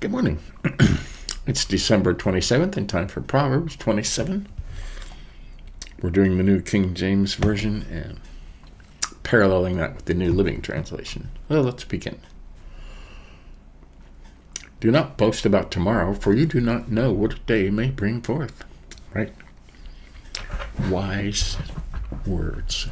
Good morning. It's December 27th and time for Proverbs 27. We're doing the New King James Version and paralleling that with the New Living Translation. Well, let's begin. Do not boast about tomorrow, for you do not know what a day may bring forth. Right? Wise words.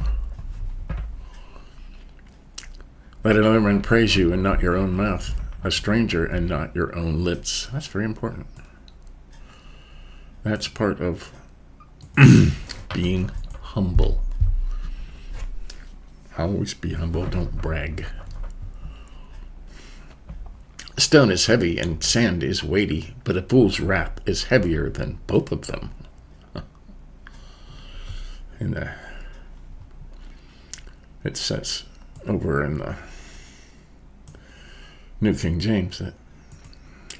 Let another man praise you and not your own mouth, a stranger and not your own lips. That's very important. That's part of being humble. Always be humble, don't brag. Stone is heavy and sand is weighty, but a fool's wrath is heavier than both of them. It says over in the New King James that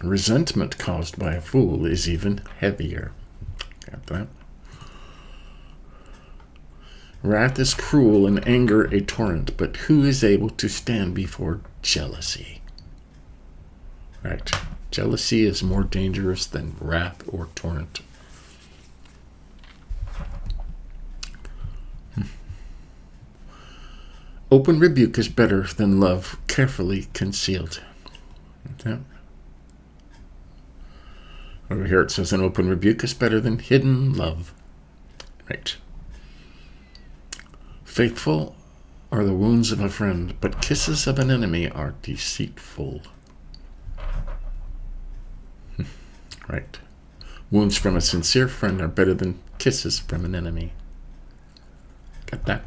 resentment caused by a fool is even heavier. Got that? Wrath is cruel and anger a torrent, but who is able to stand before jealousy? Right. Jealousy is more dangerous than wrath or torrent. Open rebuke is better than love carefully concealed. Okay. Over here it says an open rebuke is better than hidden love. Right. Faithful are the wounds of a friend, but kisses of an enemy are deceitful. Right. Wounds from a sincere friend are better than kisses from an enemy. Got that?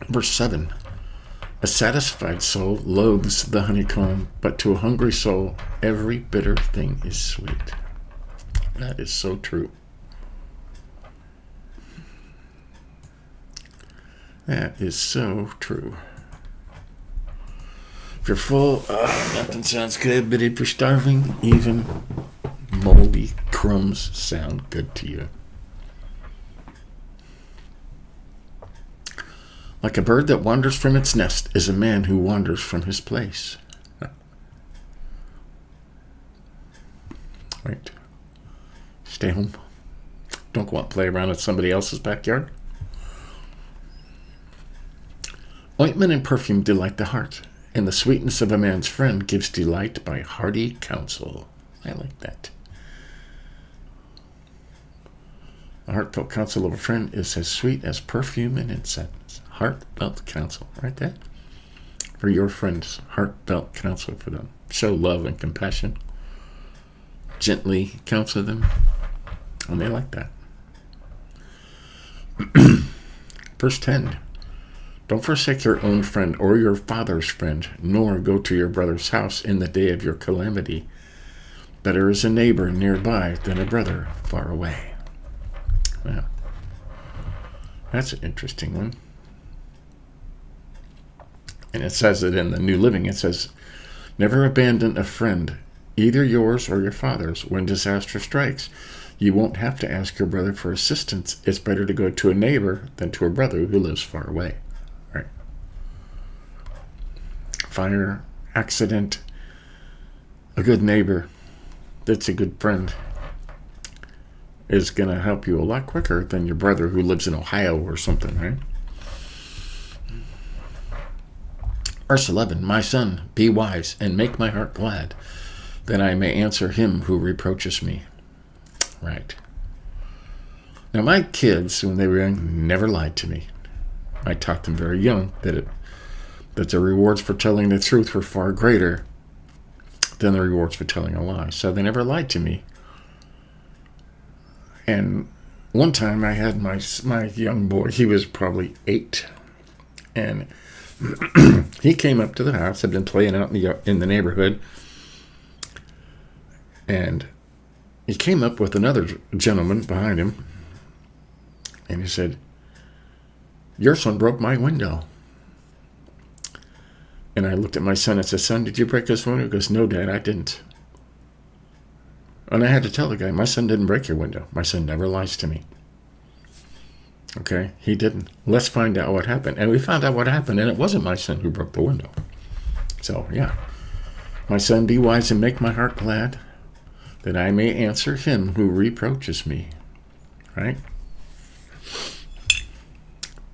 Verse 7. A satisfied soul loathes the honeycomb, but to a hungry soul every bitter thing is sweet. That is so true. That is so true. If you're full, nothing sounds good, but if you're starving, even moldy crumbs sound good to you. Like a bird that wanders from its nest is a man who wanders from his place. Right. Stay home. Don't go out and play around in somebody else's backyard. Ointment and perfume delight the heart, and the sweetness of a man's friend gives delight by hearty counsel. I like that. The heartfelt counsel of a friend is as sweet as perfume and incense. Heartfelt counsel, right there? For your friends, heartfelt counsel for them. Show love and compassion. Gently counsel them. And they like that. Verse 10. Don't forsake your own friend or your father's friend, nor go to your brother's house in the day of your calamity. Better is a neighbor nearby than a brother far away. Well, that's an interesting one. And it says it in the New Living. It says, never abandon a friend, either yours or your father's, when disaster strikes. You won't have to ask your brother for assistance. It's better to go to a neighbor than to a brother who lives far away. Right? Fire, accident, a good neighbor that's a good friend is going to help you a lot quicker than your brother who lives in Ohio or something, right? Verse 11, my son, be wise and make my heart glad, that I may answer him who reproaches me. Right. Now, my kids, when they were young, never lied to me. I taught them very young that the rewards for telling the truth were far greater than the rewards for telling a lie. So they never lied to me. And one time I had my young boy, he was probably 8, and he came up to the house. I'd been playing out in the neighborhood, and he came up with another gentleman behind him, and he said, your son broke my window. And I looked at my son and said, son, did you break his window? He goes, no, Dad, I didn't. And I had to tell the guy, my son didn't break your window. My son never lies to me. Okay, he didn't. Let's find out what happened. And we found out what happened, and it wasn't my son who broke the window. So, yeah. My son, be wise and make my heart glad, that I may answer him who reproaches me. Right?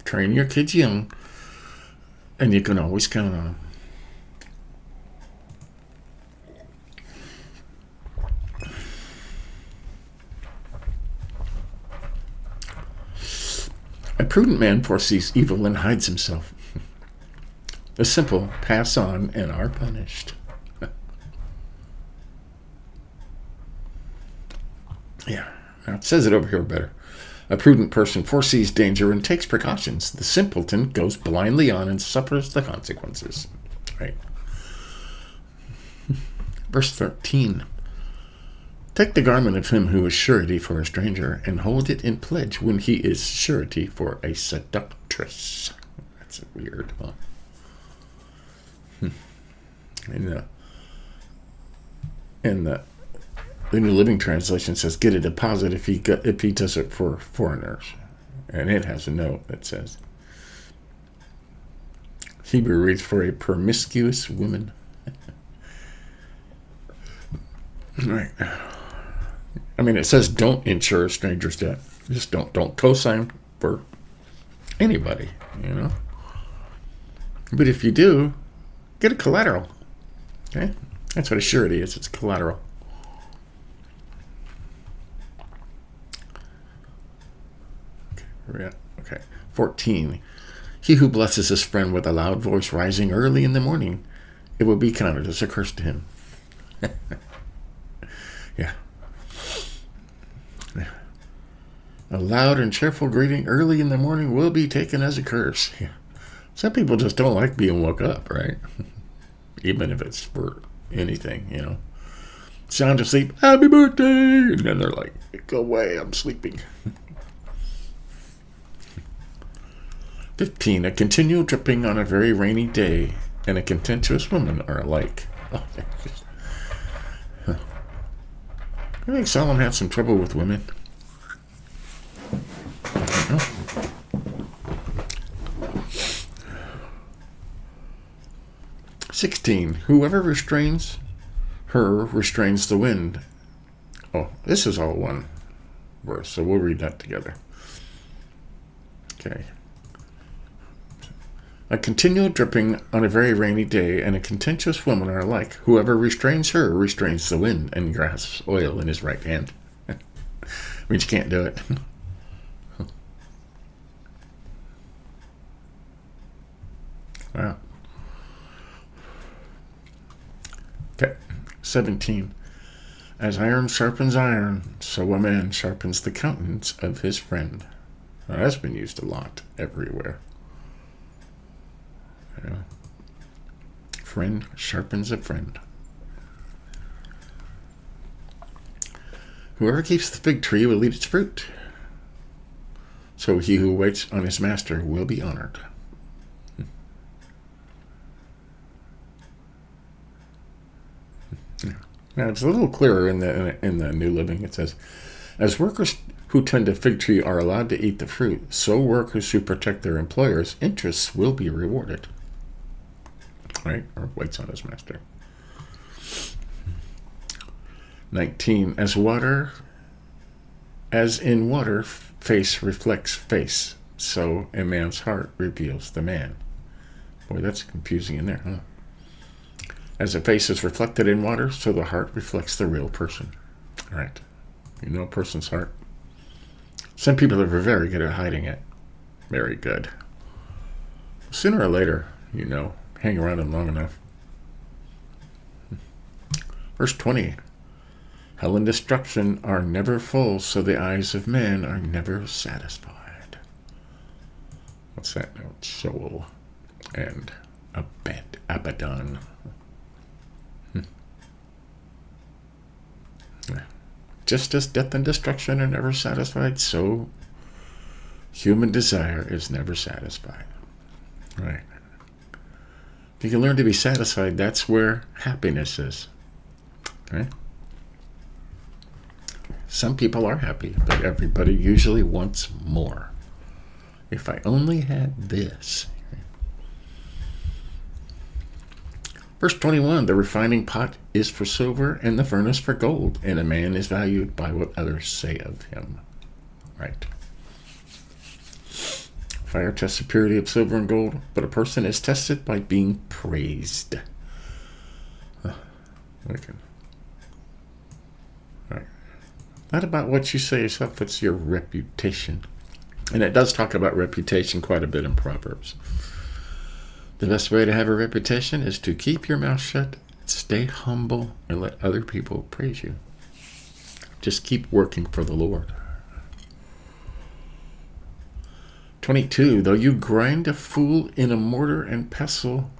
Train your kids young, and you can always count on them. A prudent man foresees evil and hides himself. The simple pass on and are punished. Yeah, now it says it over here better. A prudent person foresees danger and takes precautions. The simpleton goes blindly on and suffers the consequences. Right? Verse 13. Take the garment of him who is surety for a stranger, and hold it in pledge when he is surety for a seductress. That's weird, huh? In the New Living Translation says, get a deposit if he does it for foreigners. And it has a note that says, Hebrew reads for a promiscuous woman. Right. I mean, it says don't insure a stranger's debt. Just don't co-sign for anybody, you know. But if you do, get a collateral. Okay? That's what a surety is. It's collateral. Okay, where are we at? Okay. 14. He who blesses his friend with a loud voice rising early in the morning, it will be counted as a curse to him. Yeah. A loud and cheerful greeting early in the morning will be taken as a curse. Yeah. Some people just don't like being woke up, right? Even if it's for anything, you know. Sound asleep, happy birthday! And then they're like, go away, I'm sleeping. 15. A continual dripping on a very rainy day and a contentious woman are alike. I think Solomon had some trouble with women. 16. Whoever restrains her restrains the wind. Oh, this is all one verse, so we'll read that together. Okay. A continual dripping on a very rainy day and a contentious woman are alike. Whoever restrains her restrains the wind and grasps oil in his right hand. Means you can't do it. Wow. Okay. 17. As iron sharpens iron, so a man sharpens the countenance of his friend. Now, that's been used a lot everywhere. Yeah. Friend sharpens a friend. Whoever keeps the fig tree will eat its fruit. So he who waits on his master will be honored. Now it's a little clearer in the New Living. It says, as workers who tend a fig tree are allowed to eat the fruit, so workers who protect their employers' interests will be rewarded. Right? Or waits on his master. 19. As in water, face reflects face, so a man's heart reveals the man. Boy, that's confusing in there, huh? As a face is reflected in water, so the heart reflects the real person. Right? You know a person's heart. Some people are very good at hiding it. Very good. Sooner or later, you know, hang around them long enough. Verse 20. Hell and destruction are never full, so the eyes of man are never satisfied. What's that note? Sheol and Abaddon. Just as death and destruction are never satisfied, so human desire is never satisfied. Right. If you can learn to be satisfied, that's where happiness is. Right? Some people are happy, but everybody usually wants more. If I only had this. Verse 21, the refining pot is for silver and the furnace for gold, and a man is valued by what others say of him. Right. Fire tests the purity of silver and gold, but a person is tested by being praised. Okay. Right. Not about what you say yourself, it's your reputation. And it does talk about reputation quite a bit in Proverbs. The best way to have a reputation is to keep your mouth shut, stay humble, and let other people praise you. Just keep working for the Lord. 22, though you grind a fool in a mortar and pestle,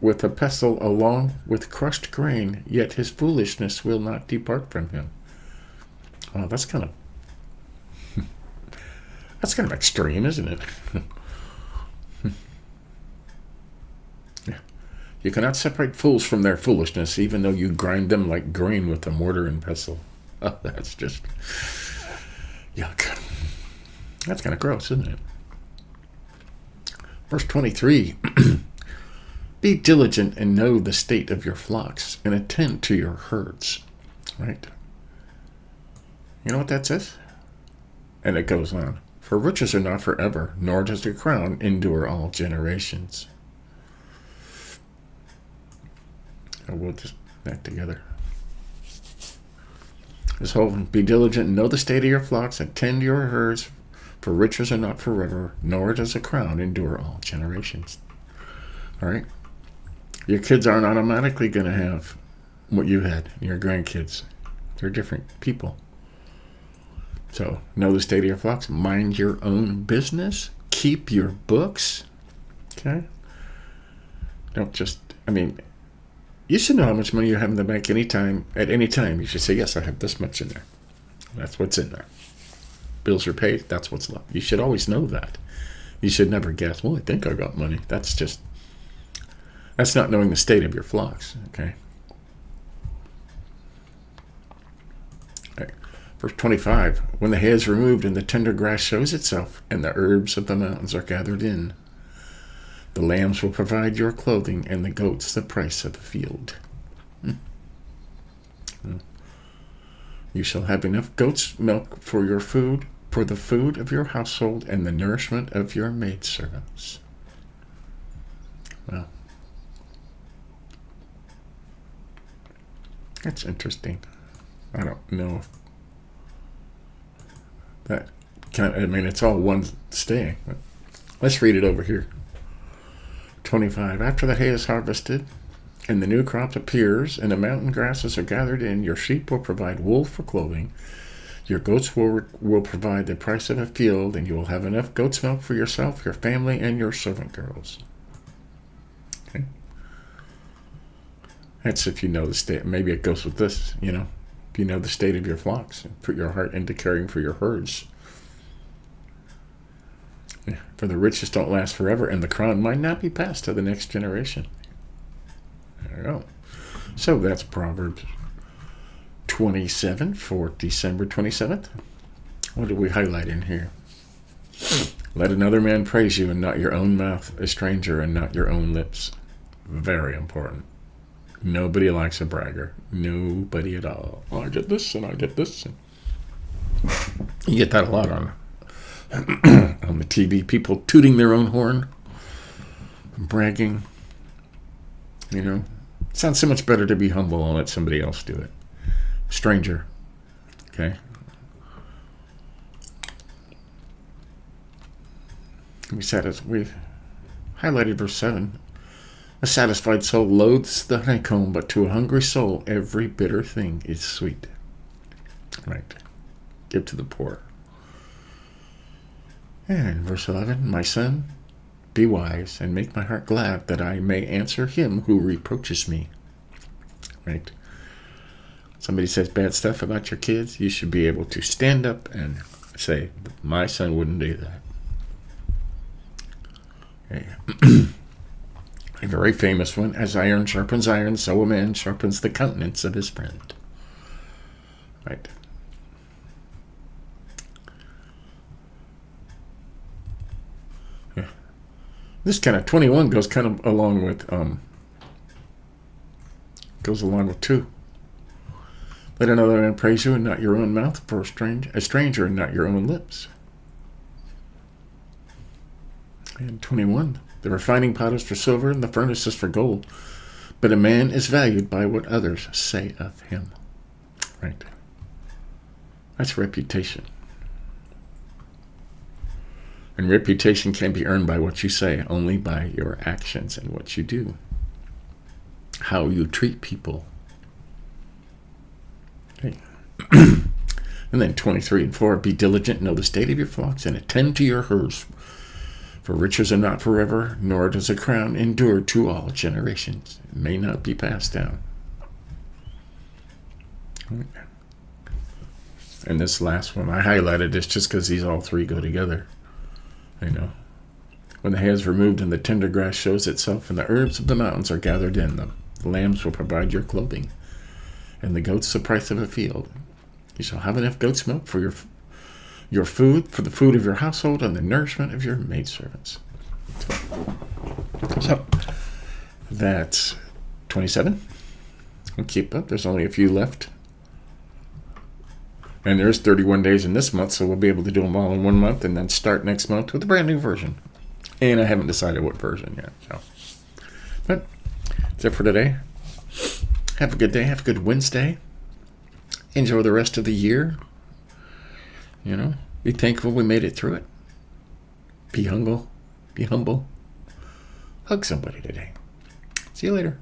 with a pestle along with crushed grain, yet his foolishness will not depart from him. Oh, that's kind of extreme, isn't it? Yeah. You cannot separate fools from their foolishness, even though you grind them like grain with a mortar and pestle. Oh, that's just yuck. That's kind of gross, isn't it? Verse 23, be diligent and know the state of your flocks and attend to your herds. Right? You know what that says? And it goes on. For riches are not forever, nor does the crown endure all generations. And we'll just put that together. This whole, be diligent and know the state of your flocks, attend to your herds, for riches are not forever, nor does a crown endure all generations. All right? Your kids aren't automatically going to have what you had, your grandkids. They're different people. So, know the state of your flocks. Mind your own business. Keep your books. Okay? Don't just, you should know how much money you have in the bank at any time. You should say, yes, I have this much in there. That's what's in there. Bills are paid, that's what's left. You should always know that. You should never guess, well, I think I got money. That's not knowing the state of your flocks, okay? Right. Verse 25, when the hay is removed and the tender grass shows itself, and the herbs of the mountains are gathered in, the lambs will provide your clothing, and the goats the price of the field. You shall have enough goat's milk for your food, for the food of your household, and the nourishment of your maidservants. Well, that's interesting. I don't know if that it's all one staying. But let's read it over here. 25. After the hay is harvested, and the new crop appears, and the mountain grasses are gathered in, your sheep will provide wool for clothing. Your goats will provide the price of a field, and you will have enough goat's milk for yourself, your family, and your servant girls. Okay? That's if you know the state. Maybe it goes with this, if you know the state of your flocks, and put your heart into caring for your herds. Yeah, for the riches don't last forever, and the crown might not be passed to the next generation. There you go. So that's Proverbs 27 for December 27th. What do we highlight in here? Let another man praise you, and not your own mouth, a stranger, and not your own lips. Very important. Nobody likes a bragger. Nobody at all. Oh, I get this, and I get this. You get that a lot on on the TV. People tooting their own horn, bragging. It sounds so much better to be humble and let somebody else do it. Stranger. Okay? We've highlighted verse 7. A satisfied soul loathes the honeycomb, but to a hungry soul every bitter thing is sweet. Right. Give to the poor. And verse 11. My son, be wise, and make my heart glad, that I may answer him who reproaches me. Right? Somebody says bad stuff about your kids, you should be able to stand up and say, my son wouldn't do that. Okay. A very famous one, as iron sharpens iron, so a man sharpens the countenance of his friend. Right. Yeah. This kind of 21 goes kind of along with Goes along with 2. Let another man praise you and not your own mouth, for a stranger and not your own lips. And 21. The refining pot is for silver and the furnace is for gold, but a man is valued by what others say of him. Right. That's reputation. And reputation can be earned by what you say, only by your actions and what you do. How you treat people. Okay. And then 23 and 4, be diligent, know the state of your flocks, and attend to your herds. For riches are not forever, nor does a crown endure to all generations. It may not be passed down. And this last one, I highlighted this just because these all 3 go together. When the hair is removed and the tender grass shows itself, and the herbs of the mountains are gathered in them, the lambs will provide your clothing, and the goats the price of a field. You shall have enough goat's milk for your food, for the food of your household, and the nourishment of your maidservants. So, that's 27. We'll keep up. There's only a few left. And there's 31 days in this month, so we'll be able to do them all in 1 month and then start next month with a brand new version. And I haven't decided what version yet. So, but that's it for today. Have a good day. Have a good Wednesday. Enjoy the rest of the year. Be thankful we made it through it. Be humble. Be humble. Hug somebody today. See you later.